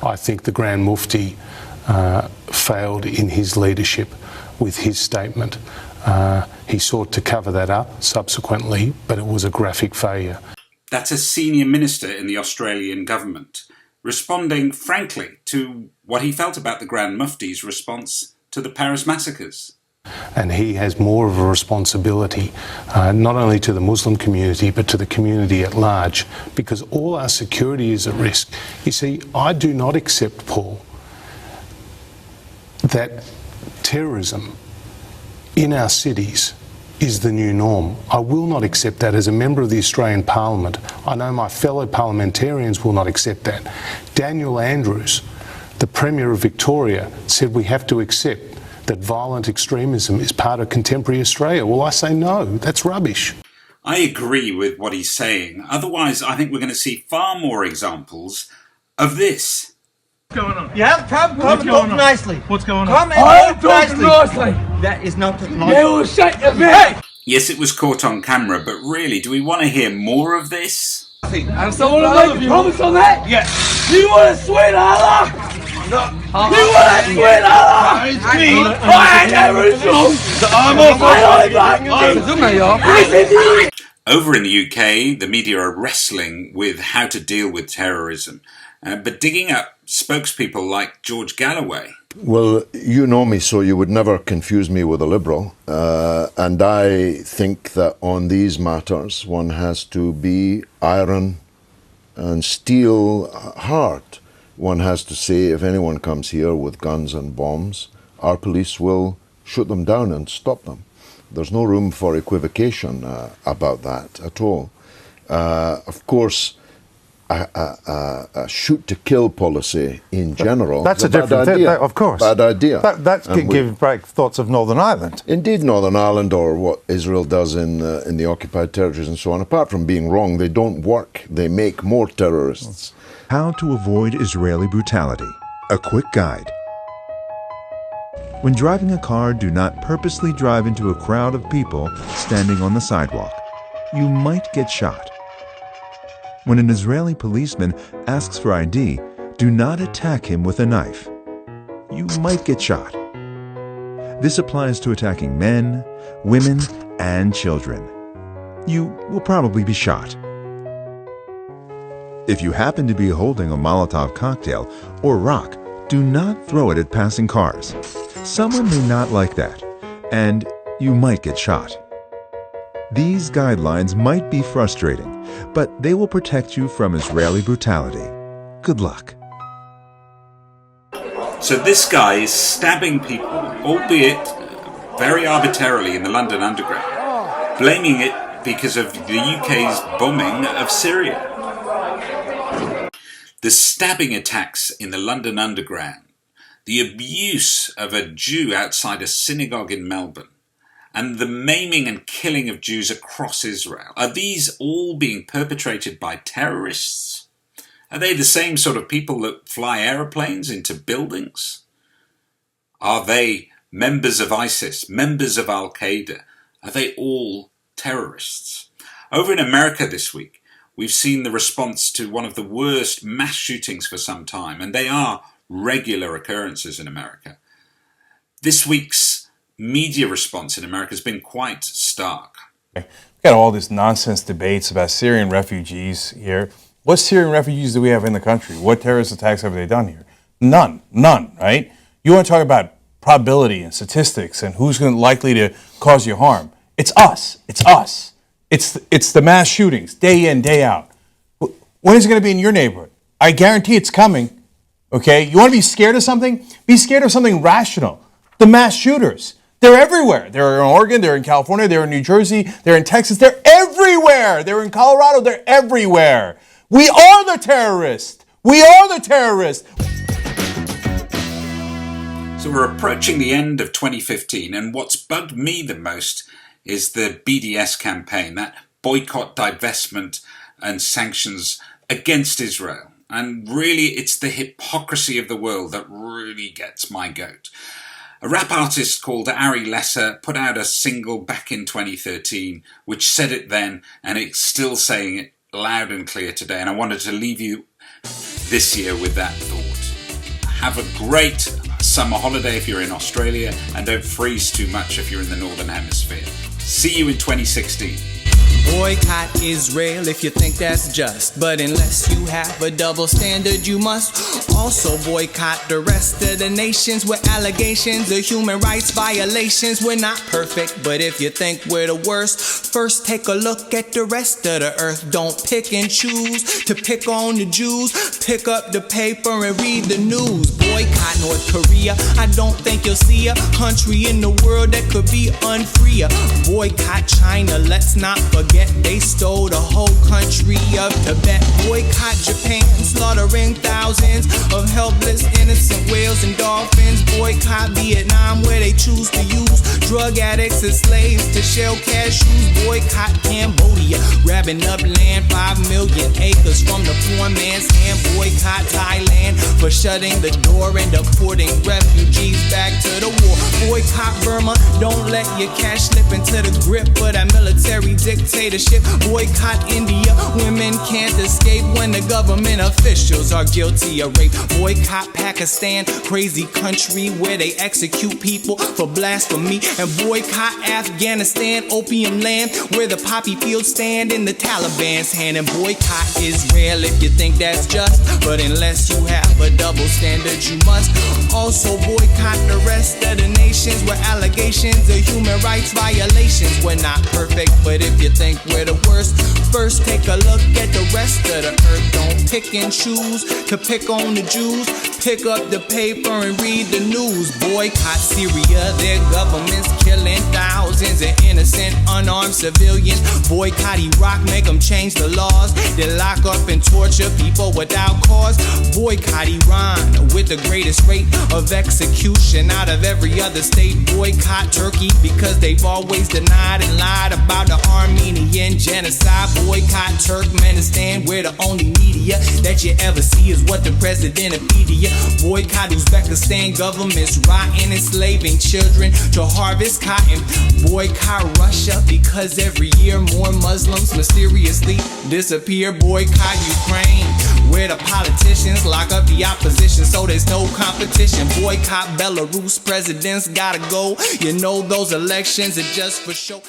I think the Grand Mufti failed in his leadership with his statement. He sought to cover that up subsequently, but it was a graphic failure. That's a senior minister in the Australian government, responding frankly to what he felt about the Grand Mufti's response to the Paris massacres. And he has more of a responsibility, not only to the Muslim community, but to the community at large, because all our security is at risk. You see, I do not accept, Paul, that terrorism in our cities is the new norm. I will not accept that as a member of the Australian Parliament. I know my fellow parliamentarians will not accept that. Daniel Andrews, the Premier of Victoria, said we have to accept that violent extremism is part of contemporary Australia. Well, I say no, that's rubbish. I agree with what he's saying. Otherwise, I think we're going to see far more examples of this. What's going on? You have a problem? Come and talk nicely. What's going on? Come and talk nicely. That is not nice. They will shut your mouth. Yes, it was caught on camera, but really, do we want to hear more of this? And so want to make a promise on that? Yes. You want to swear to Allah? No. You want to swear to Allah? It's me. I ain't never wrong. Over in the UK, the media are wrestling with how to deal with terrorism, but digging up spokespeople like George Galloway. Well, you know me, so you would never confuse me with a liberal. And I think that on these matters, one has to be iron and steel hard. One has to say, if anyone comes here with guns and bombs, our police will shoot them down and stop them. There's no room for equivocation about that at all. Of course, a shoot-to-kill policy in general. That's a different thing, of course. Bad idea. That can give back thoughts of Northern Ireland. Indeed, Northern Ireland, or what Israel does in the occupied territories and so on. Apart from being wrong, they don't work. They make more terrorists. How to avoid Israeli brutality. A quick guide. When driving a car, do not purposely drive into a crowd of people standing on the sidewalk. You might get shot. When an Israeli policeman asks for ID, do not attack him with a knife. You might get shot. This applies to attacking men, women, and children. You will probably be shot. If you happen to be holding a Molotov cocktail or rock, do not throw it at passing cars. Someone may not like that, and you might get shot. These guidelines might be frustrating, but they will protect you from Israeli brutality. Good luck. So this guy is stabbing people, albeit very arbitrarily, in the London Underground, blaming it because of the UK's bombing of Syria. The stabbing attacks in the London Underground, the abuse of a Jew outside a synagogue in Melbourne, and the maiming and killing of Jews across Israel. Are these all being perpetrated by terrorists? Are they the same sort of people that fly aeroplanes into buildings? Are they members of ISIS, members of Al-Qaeda? Are they all terrorists? Over in America this week, we've seen the response to one of the worst mass shootings for some time, and they are regular occurrences in America. This week's media response in America has been quite stark. We've got all this nonsense debates about Syrian refugees here. What Syrian refugees do we have in the country? What terrorist attacks have they done here? None, right? You want to talk about probability and statistics and who's likely to cause you harm. It's us. It's the mass shootings, day in, day out. When is it going to be in your neighborhood? I guarantee it's coming, okay? You want to be scared of something? Be scared of something rational. The mass shooters, they're everywhere. They're in Oregon, they're in California, they're in New Jersey, they're in Texas, they're everywhere. They're in Colorado, they're everywhere. We are the terrorists. We are the terrorists. So we're approaching the end of 2015, and what's bugged me the most is the BDS campaign, that boycott, divestment and sanctions against Israel. And really, it's the hypocrisy of the world that really gets my goat. A rap artist called Ari Lesser put out a single back in 2013, which said it then, and it's still saying it loud and clear today. And I wanted to leave you this year with that thought. Have a great summer holiday if you're in Australia, and don't freeze too much if you're in the Northern Hemisphere. See you in 2016. Boycott Israel if you think that's just. But unless you have a double standard, you must also boycott the rest of the nations with allegations of human rights violations. We're not perfect, but if you think we're the worst, first take a look at the rest of the earth. Don't pick and choose to pick on the Jews. Pick up the paper and read the news. Boycott North Korea. I don't think you'll see a country in the world that could be unfreer. Boycott China. Let's not forget they stole the whole country of Tibet. Boycott Japan, slaughtering thousands of helpless innocent whales and dolphins. Boycott Vietnam, where they choose to use drug addicts as slaves to shell cashews. Boycott Cambodia, grabbing up land 5 million acres from the poor man's hand. Boycott Thailand for shutting the door and deporting refugees back to the war. Boycott Burma, don't let your cash slip into the grip of that military dictatorship. Boycott India, women can't escape when the government officials are guilty of rape. Boycott Pakistan, crazy country where they execute people for blasphemy. And boycott Afghanistan, opium land where the poppy fields stand in the Taliban's hand. And boycott Israel if you think that's just. But unless you have a double standard, you must also boycott the rest of the nations where allegations of human rights violations. We're not perfect, but if you think we're the worst, first take a look at the rest of the earth. Don't pick and choose to pick on the Jews. Pick up the paper and read the news. Boycott Syria, their government's killing thousands of innocent unarmed civilians. Boycott Iraq, make them change the laws. They lock up and torture people without cause. Boycott Iran, with the greatest rate of execution out of every other state. Boycott Turkey, because they've always denied and lied about the Armenian genocide. Boycott Turkmenistan, where the only media that you ever see is what the president of media. Boycott Uzbekistan, governments rotting, enslaving children to harvest cotton. Boycott Russia, because every year more Muslims mysteriously disappear. Boycott Ukraine, where the politicians lock up the opposition so there's no competition. Boycott Belarus, presidents gotta go. You know those elections are just for show.